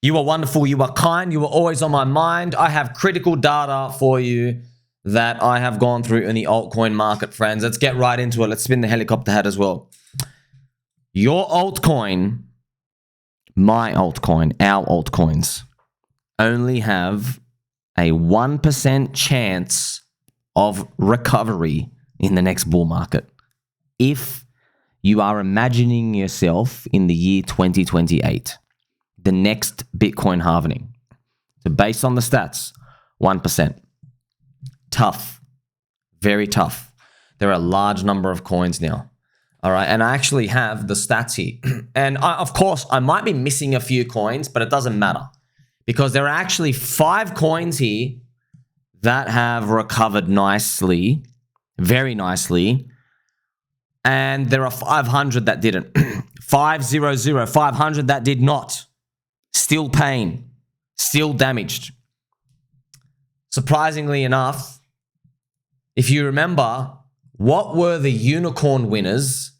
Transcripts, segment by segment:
You are wonderful. You are kind. You are always on my mind. I have critical data for you that I have gone through in the altcoin market, friends. Let's get right into it. Let's spin the helicopter hat as well. Your altcoin, my altcoin, our altcoins only have a 1% chance of recovery in the next bull market. If you are imagining yourself in the year 2028, the next Bitcoin halving. So based on the stats, 1%. Tough. Very tough. There are a large number of coins now. All right. And I actually have the stats here. And of course, I might be missing a few coins, but it doesn't matter. Because there are actually 5 coins here that have recovered nicely. Very nicely. And there are 500 that didn't. 500, 500 that did not. Still pain, still damaged. Surprisingly enough, if you remember, what were the unicorn winners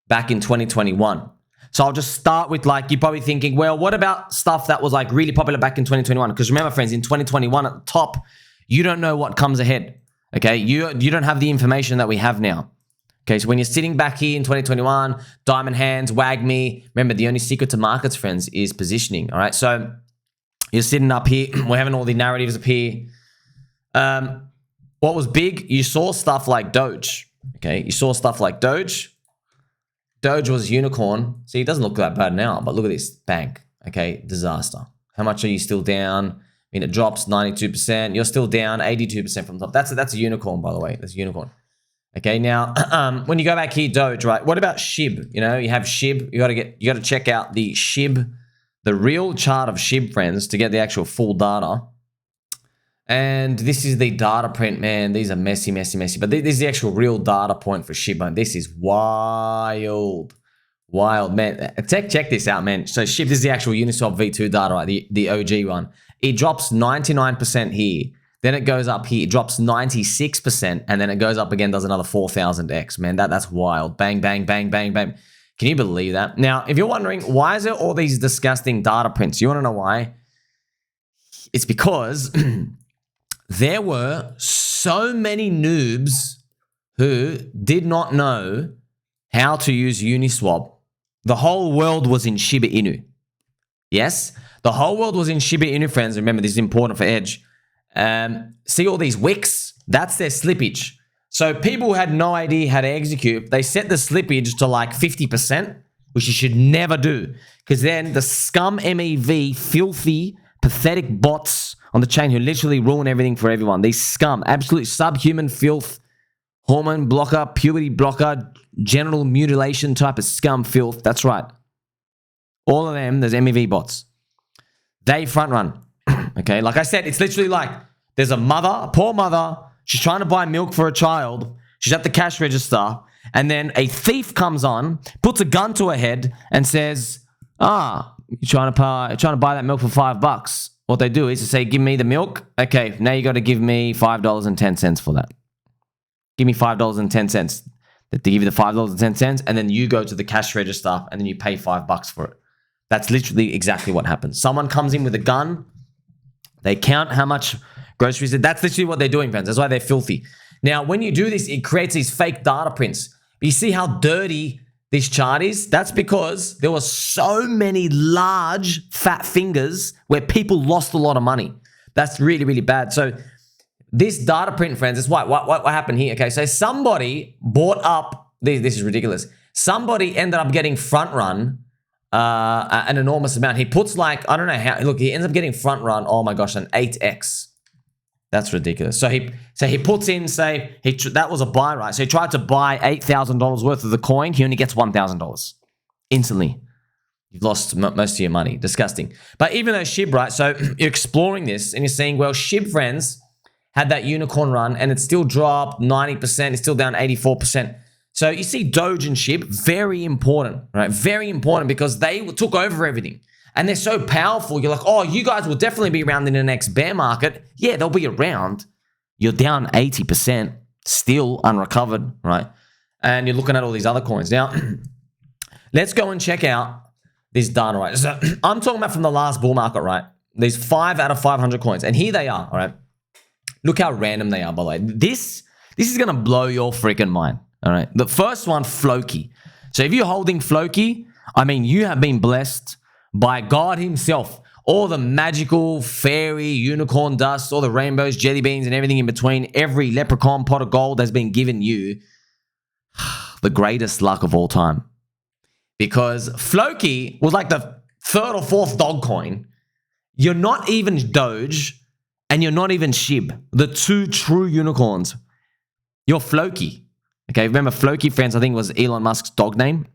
back in 2021? So I'll just start with, like, you're probably thinking, well, what about stuff that was like really popular back in 2021? Because remember, friends, in 2021 at the top, you don't know what comes ahead. Okay, you don't have the information that we have now. Okay, so when you're sitting back here in 2021, diamond hands, wag me. Remember, the only secret to markets, friends, is positioning. All right, so you're sitting up here. We're having all the narratives up here. What was big? You saw stuff like Doge. Okay, you saw stuff like Doge. Doge was unicorn. See, it doesn't look that bad now, but look at this. Bang. Okay, disaster. How much are you still down? I mean, it drops 92%. You're still down 82% from the top. That's a unicorn, by the way. That's a unicorn. Okay, now when you go back here, Doge, right? What about Shib? You know, you have Shib. You got to check out the Shib, the real chart of Shib, friends, to get the actual full data. And this is the data print, man. These are messy, messy, messy. But this is the actual real data point for Shib, man. This is wild, wild, man. Check this out, man. So Shib, this is the actual Uniswap V2 data, right? The OG one. It drops 99% here. Then it goes up here, it drops 96%, and then it goes up again, does another 4,000x. Man, that's wild. Bang, bang, bang, bang, bang. Can you believe that? Now, if you're wondering, why is there all these disgusting data prints? You want to know why? It's because there were so many noobs who did not know how to use Uniswap. The whole world was in Shiba Inu. Yes? The whole world was in Shiba Inu, friends. Remember, this is important for Edge. See all these wicks? That's their slippage. So people who had no idea how to execute, they set the slippage to like 50%, which you should never do. Because then the Scum MEV, filthy, pathetic bots on the chain who literally ruin everything for everyone. These Scum, absolute subhuman filth, hormone blocker, puberty blocker, genital mutilation type of Scum filth. That's right. All of them, there's MEV bots. They front run. Okay, like I said, it's literally like there's a mother, a poor mother. She's trying to buy milk for a child. She's at the cash register. And then a thief comes on, puts a gun to her head and says, you're trying to buy that milk for $5. What they do is to say, give me the milk. Okay, now you got to give me $5.10 for that. Give me $5.10. They give you the $5.10, and then you go to the cash register and then you pay $5 for it. That's literally exactly what happens. Someone comes in with a gun. They count how much groceries. That's literally what they're doing, friends. That's why they're filthy. Now, when you do this, it creates these fake data prints. But you see how dirty this chart is? That's because there were so many large fat fingers where people lost a lot of money. That's really, really bad. So this data print, friends, is what happened here. Okay, so somebody bought up, this is ridiculous. Somebody ended up getting front run an enormous amount. He puts like, I don't know how, look, he ends up getting front run, oh my gosh, an 8x. That's ridiculous. So he puts in, say, that was a buy, right? So he tried to buy $8,000 worth of the coin. He only gets $1,000 instantly. You've lost most of your money. Disgusting. But even though Shib, right? So you're exploring this and you're saying, well, Shib, friends, had that unicorn run and it still dropped 90%. It's still down 84%. So you see Doge and Shib, very important, right? Very important because they took over everything. And they're so powerful. You're like, oh, you guys will definitely be around in the next bear market. Yeah, they'll be around. You're down 80%, still unrecovered, right? And you're looking at all these other coins. Now, let's go and check out this data, right? So I'm talking about from the last bull market, right? There's 5 out of 500 coins. And here they are, all right? Look how random they are, by the way. This is going to blow your freaking mind, all right? The first one, FLOKI. So if you're holding FLOKI, I mean, you have been blessed by God himself. All the magical, fairy, unicorn dust, all the rainbows, jelly beans, and everything in between. Every leprechaun pot of gold has been given you. The greatest luck of all time. Because FLOKI was like the 3rd or 4th dog coin. You're not even Doge, and you're not even Shib. The 2 true unicorns. You're FLOKI. Okay, remember FLOKI, friends, I think it was Elon Musk's dog name.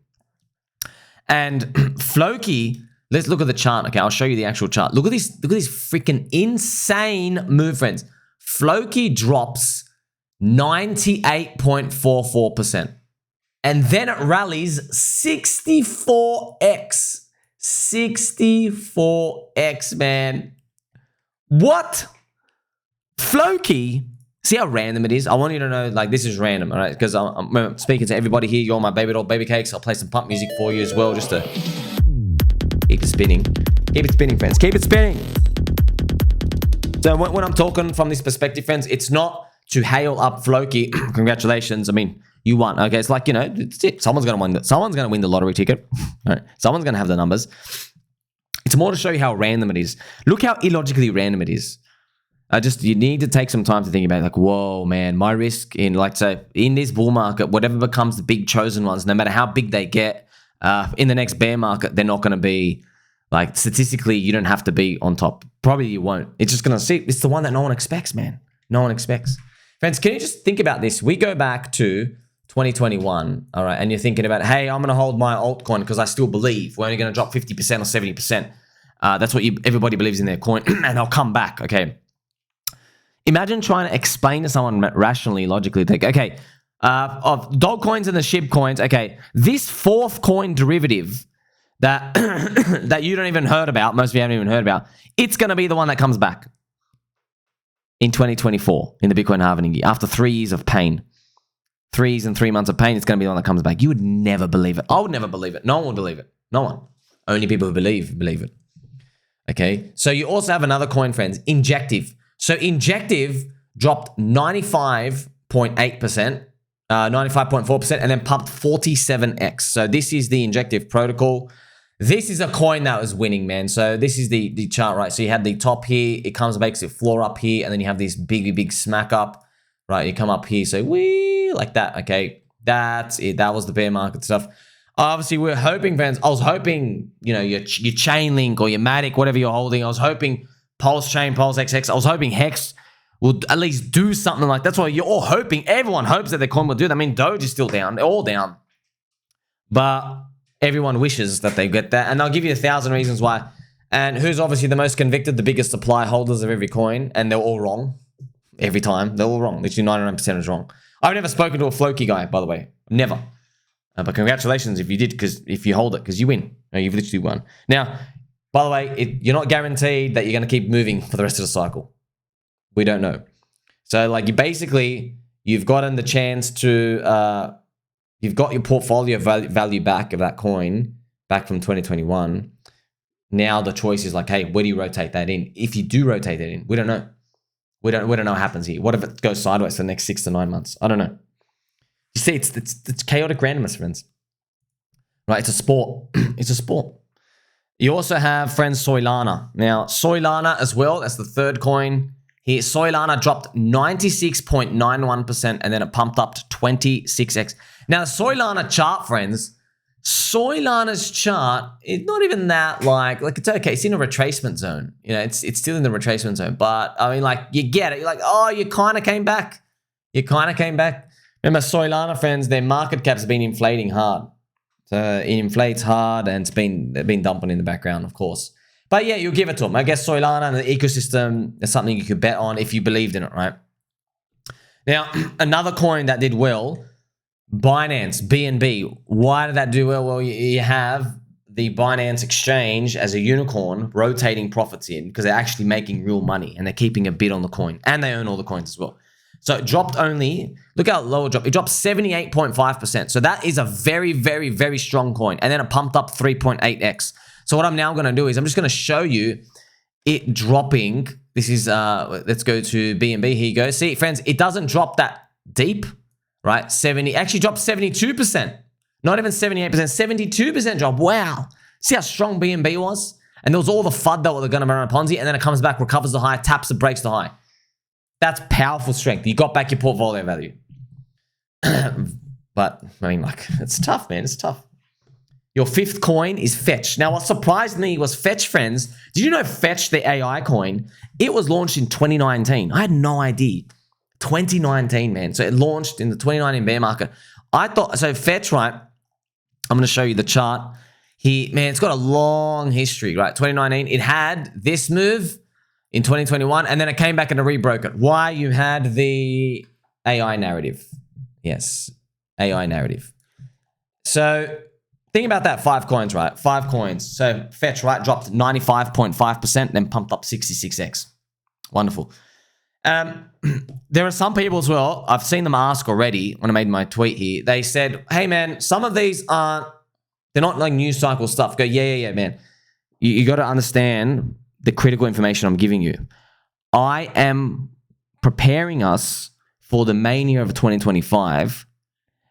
And FLOKI, let's look at the chart. Okay, I'll show you the actual chart. Look at this freaking insane move, friends. FLOKI drops 98.44%. And then it rallies 64x. 64x, man. What? FLOKI, see how random it is? I want you to know, like, this is random, all right? Because I'm speaking to everybody here. You're my baby doll, baby cakes. I'll play some pump music for you as well, just to keep it spinning. Keep it spinning, friends. Keep it spinning. So when I'm talking from this perspective, friends, it's not to hail up FLOKI. Congratulations. I mean, you won. Okay, it's like, you know, it's it. Someone's going to win. Someone's going to win the lottery ticket. All right. Someone's going to have the numbers. It's more to show you how random it is. Look how illogically random it is. You need to take some time to think about it. Like, whoa, man, my risk in, like, say, in this bull market, whatever becomes the big chosen ones, no matter how big they get, in the next bear market, they're not going to be, like, statistically, you don't have to be on top. Probably you won't. It's just going to see. It's the one that no one expects, man. No one expects. Friends, can you just think about this? We go back to 2021, all right, and you're thinking about, hey, I'm going to hold my altcoin because I still believe we're only going to drop 50% or 70%. That's what everybody believes in their coin, and they'll come back, okay? Imagine trying to explain to someone rationally, logically, like, okay, of dog coins and the Shib coins, okay, this 4th coin derivative that, that you don't even heard about, most of you haven't even heard about, it's going to be the one that comes back in 2024 in the Bitcoin halving year after 3 years of pain. 3 years and 3 months of pain, it's going to be the one that comes back. You would never believe it. I would never believe it. No one would believe it. No one. Only people who believe it. Okay. So you also have another coin, friends, Injective. So Injective dropped 95.8%, 95.4%, and then pumped 47x. So this is the Injective protocol. This is a coin that was winning, man. So this is the chart, right? So you had the top here. It comes, makes it floor up here, and then you have this big smack up, right? You come up here, so wee, like that, okay? That's it. That was the bear market stuff. Obviously, we're hoping, friends. I was hoping, you know, your Chainlink or your Matic, whatever you're holding. I was hoping Pulse Chain, Pulse XX. I was hoping HEX would at least do something like that. That's what you're all hoping. Everyone hopes that their coin will do that. I mean, Doge is still down. They're all down. But everyone wishes that they get that. And I'll give you 1,000 reasons why. And who's obviously the most convicted? The biggest supply holders of every coin. And they're all wrong. Every time. They're all wrong. Literally 99% is wrong. I've never spoken to a FLOKI guy, by the way. Never. But congratulations if you did, because if you hold it, because you win. No, you've literally won. Now, by the way, you're not guaranteed that you're going to keep moving for the rest of the cycle. We don't know. So, like, you've gotten the chance to, you've got your portfolio value back of that coin back from 2021. Now the choice is like, hey, where do you rotate that in? If you do rotate it in, we don't know. We don't know what happens here. What if it goes sideways for the next 6 to 9 months? I don't know. You see, it's chaotic randomness, friends. Right? It's a sport. It's a sport. You also have, friends, Soylana. Now, Soylana as well. That's the 3rd coin here. Soylana dropped 96.91%, and then it pumped up to 26x. Now, the Soylana chart, friends, Soylana's chart is not even that like it's okay. It's in a retracement zone. You know, it's still in the retracement zone. But I mean, like, you get it. You're like, oh, you kind of came back. You kind of came back. Remember, Soylana, friends, their market cap's been inflating hard. So it inflates hard, and they've been dumping in the background, of course. But yeah, you'll give it to them. I guess Soylana and the ecosystem is something you could bet on if you believed in it, right? Now, another coin that did well, Binance, BNB. Why did that do well? Well, you have the Binance exchange as a unicorn rotating profits in because they're actually making real money and they're keeping a bid on the coin, and they own all the coins as well. So it dropped only, look how low it dropped. It dropped 78.5%. So that is a very, very, very strong coin. And then it pumped up 3.8x. So what I'm now going to do is I'm just going to show you it dropping. This is, let's go to BNB. Here you go. See, friends, it doesn't drop that deep, right? Actually dropped 72%. Not even 78%, 72% drop. Wow. See how strong BNB was? And there was all the FUD that were going to be around Ponzi, and then it comes back, recovers the high, taps and breaks the high. That's powerful strength. You got back your portfolio value. But, I mean, like, it's tough, man. It's tough. Your fifth coin is Fetch. Now, what surprised me was Fetch, friends. Did you know Fetch, the AI coin, it was launched in 2019. I had no idea. 2019, man. So it launched in the 2019 bear market. I thought, so Fetch, right? I'm going to show you the chart. Man, it's got a long history, right? 2019, it had this move in 2021, and then it came back and it rebroke it. Why? You had the AI narrative. Yes, AI narrative. So think about that, 5 coins, right? 5 coins. So Fetch, right, dropped 95.5%, then pumped up 66x. Wonderful. There are some people as well, I've seen them ask already when I made my tweet here. They said, hey, man, some of these aren't, they're not like news cycle stuff. Go, yeah, man. You got to understand the critical information I'm giving you. I am preparing us for the mania of 2025,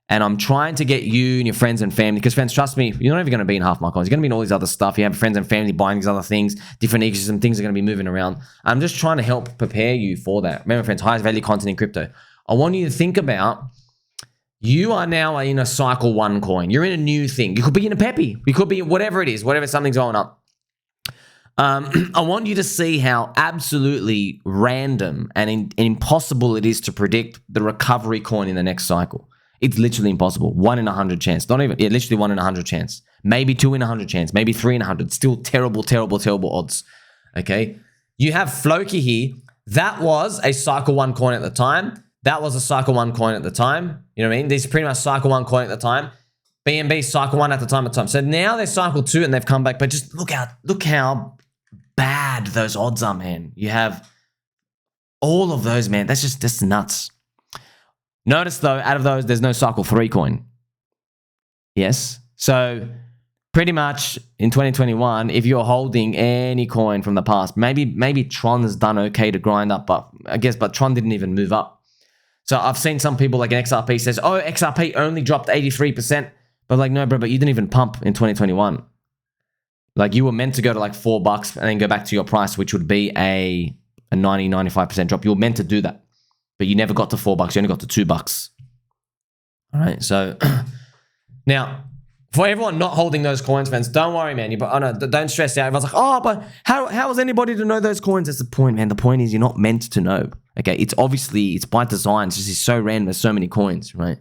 and I'm trying to get you and your friends and family, because friends, trust me, you're not even going to be in half my coins. You're going to be in all these other stuff. You have friends and family buying these other things, different ecosystem, things are going to be moving around. I'm just trying to help prepare you for that. Remember, friends, highest value content in crypto. I want you to think about, you are now in a cycle 1 coin. You're in a new thing. You could be in a Peppy. You could be whatever it is, whatever something's going up. I want you to see how absolutely random and impossible it is to predict the recovery coin in the next cycle. It's literally impossible. 1 in 100 chance. Not even, yeah, literally 1 in 100 chance. Maybe 2 in 100 chance. Maybe 3 in 100. Still terrible, terrible, terrible odds. Okay? You have FLOKI here. That was a cycle 1 coin at the time. That was a cycle 1 coin at the time. You know what I mean? These are pretty much cycle 1 coin at the time. BNB cycle 1 at the time. So now they're cycle 2 and they've come back. But just look how bad those odds are, man. You have all of those, man. That's nuts. Notice though, out of those, there's no cycle 3 coin. Yes. So pretty much in 2021, if you're holding any coin from the past, maybe Tron has done okay to grind up, but Tron didn't even move up. So I've seen some people like an XRP says, oh, XRP only dropped 83%. But like, no, bro, but you didn't even pump in 2021. Like you were meant to go to like $4 and then go back to your price, which would be a 90-95% drop. You were meant to do that. But you never got to $4. You only got to $2. All right. So now, for everyone not holding those coins, friends, don't worry, man. Don't stress out. Everyone's like, oh, but how is anybody to know those coins? That's the point, man. The point is you're not meant to know. Okay. It's by design. It's just so random. There's so many coins, right?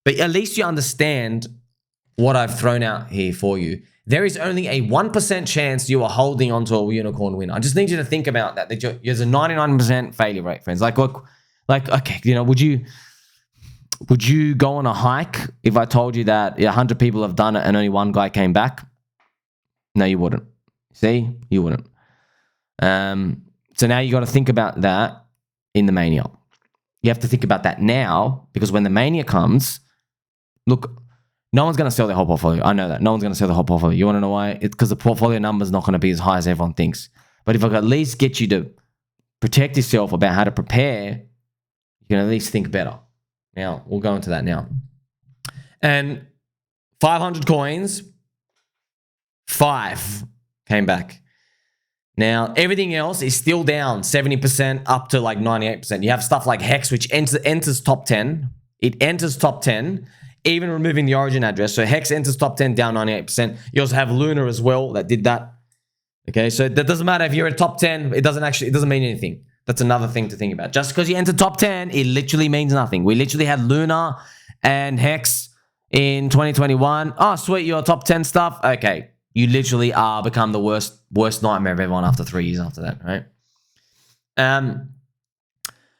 But at least you understand what I've thrown out here for you. There is only a 1% chance you are holding onto a unicorn win. I just need you to think about that. There's a 99% failure rate, friends. Like, look, okay, you know, would you go on a hike if I told you that 100 people have done it and only 1 guy came back? No, you wouldn't. See, you wouldn't. So now you got to think about that in the mania. You have to think about that now, because when the mania comes, look, no one's going to sell their whole portfolio. I know that. No one's going to sell the whole portfolio. You want to know why? It's because the portfolio number is not going to be as high as everyone thinks. But if I could at least get you to protect yourself about how to prepare, you can at least think better. Now, we'll go into that now. And 500 coins, 5 came back. Now, everything else is still down 70% up to like 98%. You have stuff like HEX, which enters top 10. It enters top 10. Even removing the origin address. So HEX enters top 10, down 98%. You also have LUNA as well that did that. Okay, so that doesn't matter if you're a top 10. It doesn't mean anything. That's another thing to think about. Just because you enter top 10, it literally means nothing. We literally had LUNA and HEX in 2021. Oh, sweet, you're top 10 stuff. Okay, you literally are become the worst nightmare of everyone after 3 years after that, right?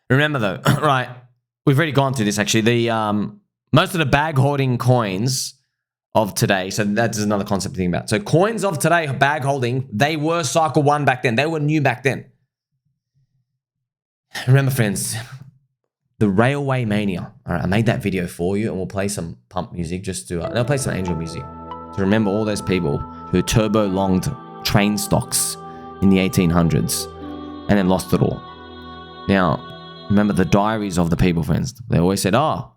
Remember though, right? We've already gone through this actually. Most of the bag holding coins of today, so that's another concept to think about. So coins of today, bag holding, they were cycle 1 back then. They were new back then. Remember, friends, the Railway Mania. All right, I made that video for you, and we'll play some pump music just to, and I'll play some angel music to remember all those people who turbo-longed train stocks in the 1800s and then lost it all. Now, remember the diaries of the people, friends. They always said, oh,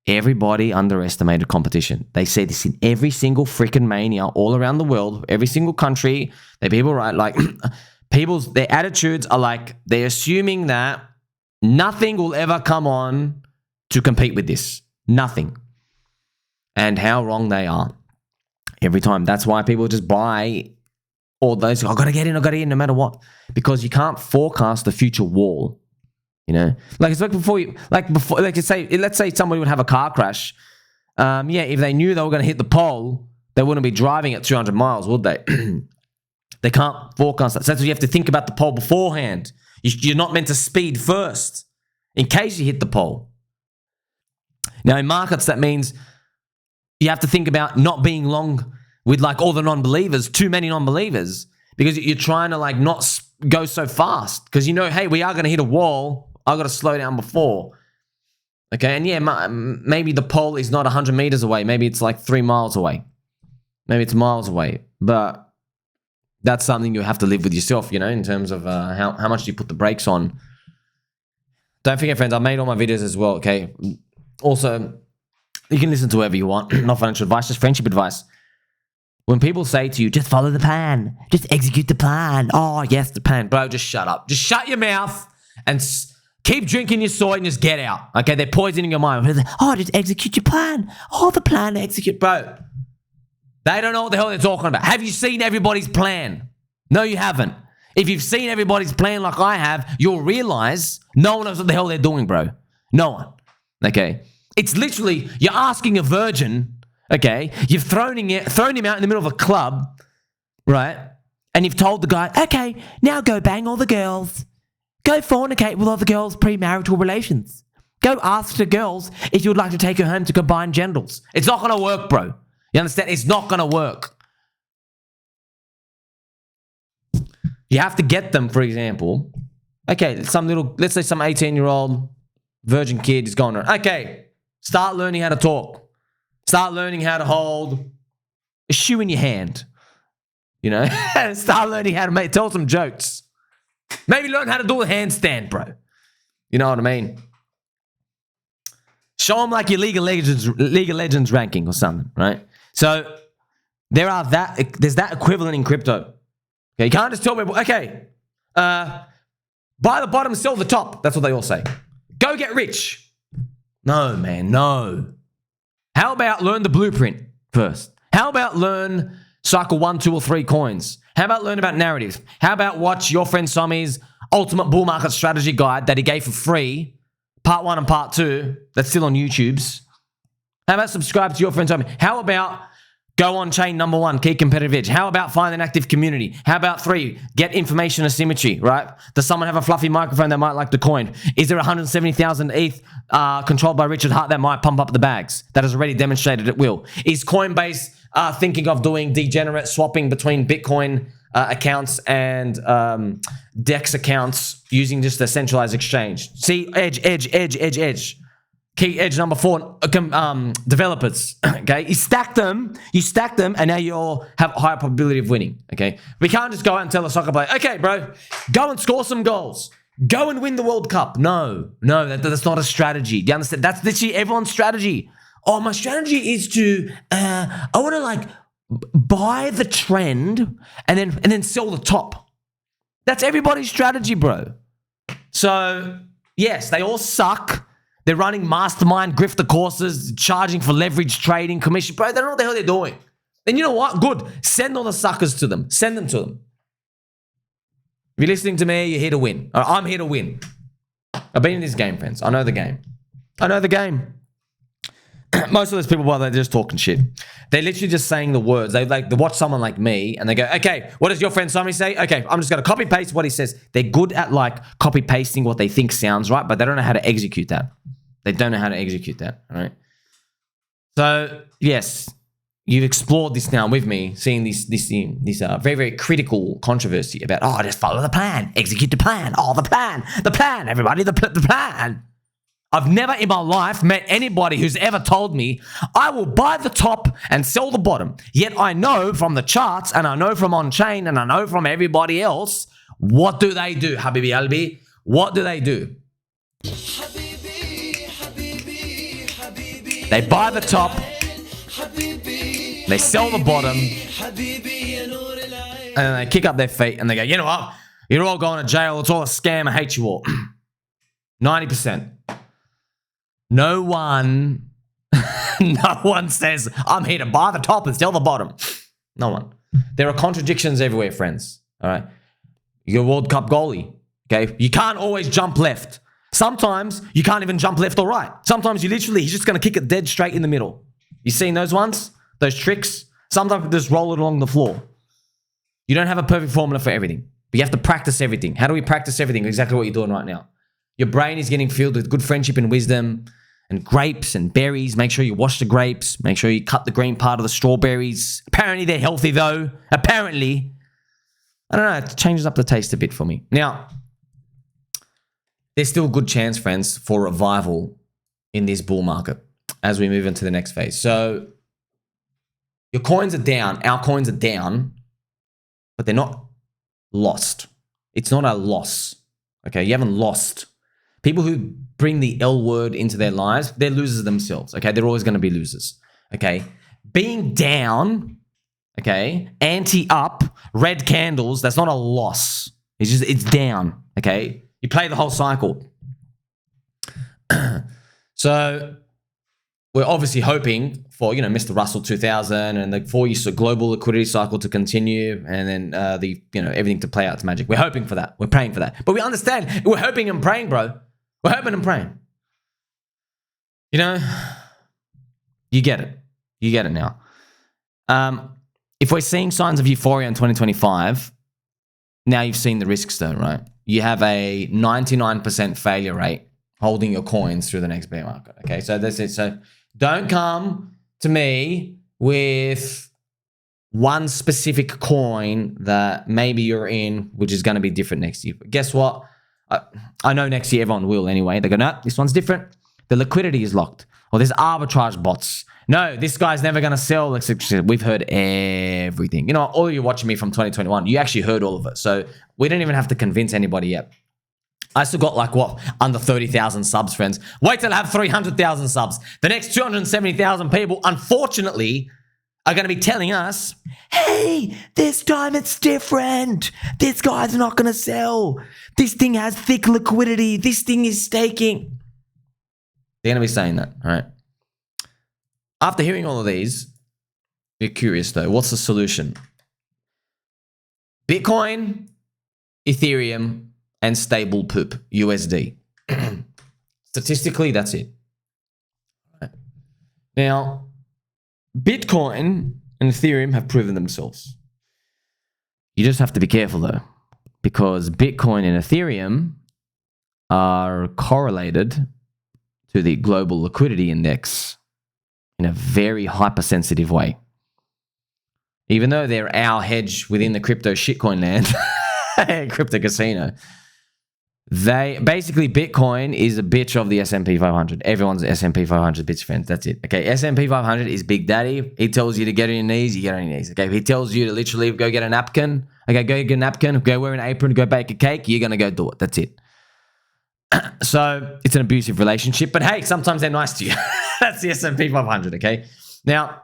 everybody underestimated competition. They say this in every single freaking mania all around the world, every single country. They people, right? Like, their attitudes are like, they're assuming that nothing will ever come on to compete with this. Nothing. And how wrong they are every time. That's why people just buy all those, I gotta get in no matter what. Because you can't forecast the future wall. You know, like it's like let's say somebody would have a car crash. Yeah, if they knew they were going to hit the pole, they wouldn't be driving at 200 miles, would they? They can't forecast that. So that's what you have to think about the pole beforehand. You're not meant to speed first in case you hit the pole. Now, in markets, that means you have to think about not being long with like all the non-believers, too many non-believers, because you're trying to like not go so fast because you know, hey, we are going to hit a wall. I've got to slow down before. Okay, and yeah, maybe the pole is not 100 meters away. Maybe it's like 3 miles away. Maybe it's miles away. But that's something you have to live with yourself, you know, in terms of how much do you put the brakes on. Don't forget, friends, I made all my videos as well, okay? Also, you can listen to whoever you want. Not financial advice, just friendship advice. When people say to you, just follow the plan. Just execute the plan. Oh, yes, the plan. Bro, just shut up. Just shut your mouth and keep drinking your soy and just get out. Okay, they're poisoning your mind. Oh, just execute your plan. Oh, the plan to execute. Bro, they don't know what the hell they're talking about. Have you seen everybody's plan? No, you haven't. If you've seen everybody's plan like I have, you'll realize no one knows what the hell they're doing, bro. No one. Okay? It's literally, you're asking a virgin, okay? You've thrown him out in the middle of a club, right? And you've told the guy, okay, now go bang all the girls. Go fornicate with all the girls' premarital relations. Go ask the girls if you would like to take her home to combine genitals. It's not going to work, bro. You understand? It's not going to work. You have to get them, for example. Okay, let's say some 18-year-old virgin kid is going on. Okay, start learning how to talk. Start learning how to hold a shoe in your hand. You know? Start learning how to tell some jokes. Maybe learn how to do a handstand, bro. You know what I mean? Show them like your League of Legends ranking or something, right? So there's that equivalent in crypto. Okay, you can't just tell people, okay, buy the bottom, sell the top. That's what they all say. Go get rich. No, man, no. How about learn the blueprint first? How about learn cycle 1, 2, or 3 coins? How about learn about narratives? How about watch your friend Sommi's Ultimate Bull Market Strategy Guide that he gave for free, part 1 and part 2, that's still on YouTube's. How about subscribe to your friend Sommi? How about go on chain number 1, key competitive edge? How about find an active community? How about 3, get information asymmetry, right? Does someone have a fluffy microphone that might like the coin? Is there 170,000 ETH controlled by Richard Hart that might pump up the bags? That has already demonstrated it will. Is Coinbase thinking of doing degenerate swapping between Bitcoin accounts and DEX accounts using just a centralized exchange? See, edge. Key edge number 4, developers. Okay, you stack them, and now you'll have a higher probability of winning. Okay, we can't just go out and tell a soccer player, okay, bro, go and score some goals, go and win the World Cup. No, that's not a strategy. Do you understand? That's literally everyone's strategy. Oh, my strategy is to, I want to like buy the trend and then sell the top. That's everybody's strategy, bro. So yes, they all suck. They're running mastermind grifter courses, charging for leverage trading, commission. Bro, they don't know what the hell they're doing. And you know what? Good. Send all the suckers to them. Send them to them. If you're listening to me, you're here to win. I'm here to win. I've been in this game, friends. I know the game. Most of those people, they're just talking shit. They're literally just saying the words. They watch someone like me and they go, okay, what does your friend Sommi say? Okay, I'm just going to copy paste what he says. They're good at like copy pasting what they think sounds right, but they don't know how to execute that. They don't know how to execute that, all right? So, yes, you've explored this now with me, seeing this very, very critical controversy about, oh, just follow the plan, execute the plan, oh, the plan, everybody, the plan. I've never in my life met anybody who's ever told me, I will buy the top and sell the bottom. Yet I know from the charts, and I know from on-chain, and I know from everybody else, what do they do, Habibi Albi? What do they do? They buy the top, they sell the bottom, and then they kick up their feet and they go, you know what? You're all going to jail. It's all a scam. I hate you all. 90%. No one says, I'm here to buy the top and sell the bottom. No one. There are contradictions everywhere, friends. All right. You're a World Cup goalie. Okay. You can't always jump left. Sometimes you can't even jump left or right. Sometimes he's just going to kick it dead straight in the middle. You seen those ones? Those tricks? Sometimes just roll it along the floor. You don't have a perfect formula for everything. But you have to practice everything. How do we practice everything? Exactly what you're doing right now. Your brain is getting filled with good friendship and wisdom and grapes and berries. Make sure you wash the grapes. Make sure you cut the green part of the strawberries. Apparently they're healthy though. Apparently. I don't know. It changes up the taste a bit for me. Now, there's still a good chance, friends, for revival in this bull market as we move into the next phase. So your coins are down. Our coins are down, but they're not lost. It's not a loss. Okay, you haven't lost. People who bring the L word into their lives, they're losers themselves. Okay, they're always going to be losers. Okay, being down, okay, anti-up, red candles, that's not a loss. It's down. Okay, you play the whole cycle. So we're obviously hoping for, you know, Mr. Russell 2000 and the 4-year global liquidity cycle to continue, and then everything to play out to magic. We're hoping for that. We're praying for that. But we understand. We're hoping and praying, bro. We're hoping and praying. You know, you get it. You get it now. If we're seeing signs of euphoria in 2025, now you've seen the risks though, right? You have a 99% failure rate holding your coins through the next bear market. Okay, so that's it. So don't come to me with one specific coin that maybe you're in, which is going to be different next year. But guess what? I know next year everyone will anyway. They go, no, this one's different. The liquidity is locked. Or there's arbitrage bots. No, this guy's never going to sell. We've heard everything. You know, all of you watching me from 2021, you actually heard all of it. So we don't even have to convince anybody yet. I still got like what? Under 30,000 subs, friends. Wait till I have 300,000 subs. The next 270,000 people, unfortunately, are going to be telling us, hey, this time it's different. This guy's not going to sell. This thing has thick liquidity. This thing is staking. They're going to be saying that, all right? After hearing all of these, you're curious though, what's the solution? Bitcoin, Ethereum, and StablePoop, USD. Statistically, that's it. Right. Now, Bitcoin and Ethereum have proven themselves. You just have to be careful though, because Bitcoin and Ethereum are correlated to the global liquidity index in a very hypersensitive way. Even though they're our hedge within the crypto shitcoin land, crypto casino, they basically, Bitcoin is a bitch of the S&P 500. Everyone's S&P 500 bitch friends. That's it. Okay, S&P 500 is Big Daddy. He tells you to get on your knees, you get on your knees. Okay, if he tells you to literally go get a napkin, okay, go get a napkin, go wear an apron, go bake a cake, you're gonna go do it. That's it. So it's an abusive relationship, but hey, sometimes they're nice to you. That's the S&P 500. Okay, now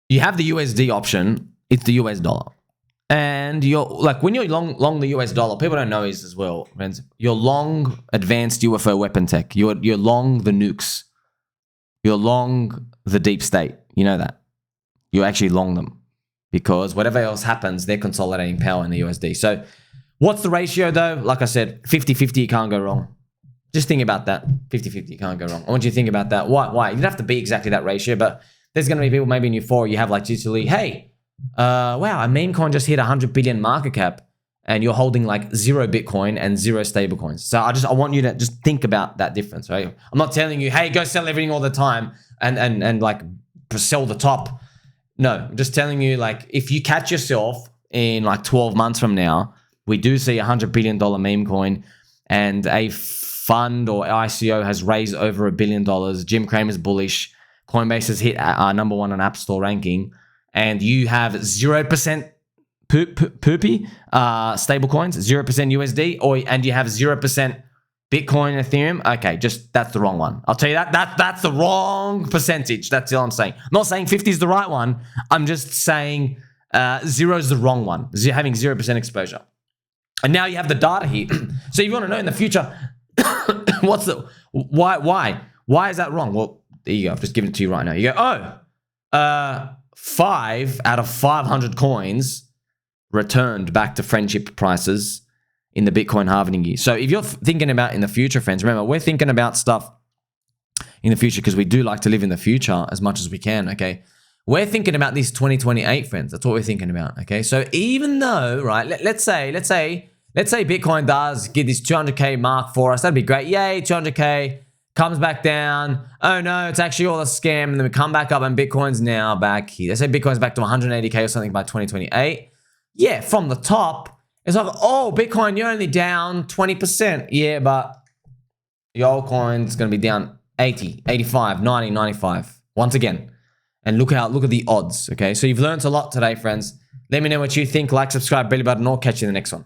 you have the USD option. It's the US dollar. And you're like, when you're long the US dollar, people don't know this as well, friends. You're long advanced UFO weapon tech. You're long the nukes. You're long the deep state. You know that. You actually long them because whatever else happens, they're consolidating power in the USD. So what's the ratio though? Like I said, 50-50, you can't go wrong. Just think about that. 50-50, you can't go wrong. I want you to think about that. Why? You don't have to be exactly that ratio, but there's going to be people maybe in euphoria, you have like literally, hey, wow, a meme coin just hit 100 billion market cap and you're holding like 0 Bitcoin and 0 stable coins. So I want you to just think about that difference, right? I'm not telling you, hey, go sell everything all the time and like sell the top. No, I'm just telling you, like, if you catch yourself in like 12 months from now, we do see $100 billion meme coin and a fund or ICO has raised over $1 billion. Jim Cramer's bullish. Coinbase has hit number 1 on App Store ranking. And you have 0% poopy stable coins, 0% USD, and you have 0% Bitcoin, Ethereum. Okay, that's the wrong one. I'll tell you that's the wrong percentage. That's all I'm saying. I'm not saying 50 is the right one. I'm just saying 0 is the wrong one. Having 0% exposure. And now you have the data here. So if you want to know in the future, why is that wrong? Well, there you go. I've just given it to you right now. You go, 5 out of 500 coins returned back to friendship prices in the Bitcoin halving year. So if you're thinking about in the future, friends, remember, we're thinking about stuff in the future because we do like to live in the future as much as we can, okay? We're thinking about this 2028, friends. That's what we're thinking about, okay? So even though, right, let's say Bitcoin does get this 200K mark for us, that'd be great. Yay, 200K, comes back down. Oh no, it's actually all a scam. And then we come back up and Bitcoin's now back here. Let's say Bitcoin's back to 180K or something by 2028. Yeah, from the top, it's like, oh, Bitcoin, you're only down 20%. Yeah, but your altcoin's going to be down 80, 85, 90, 95. Once again. And look at the odds, okay? So you've learned a lot today, friends. Let me know what you think. Like, subscribe, belly button, or catch you in the next one.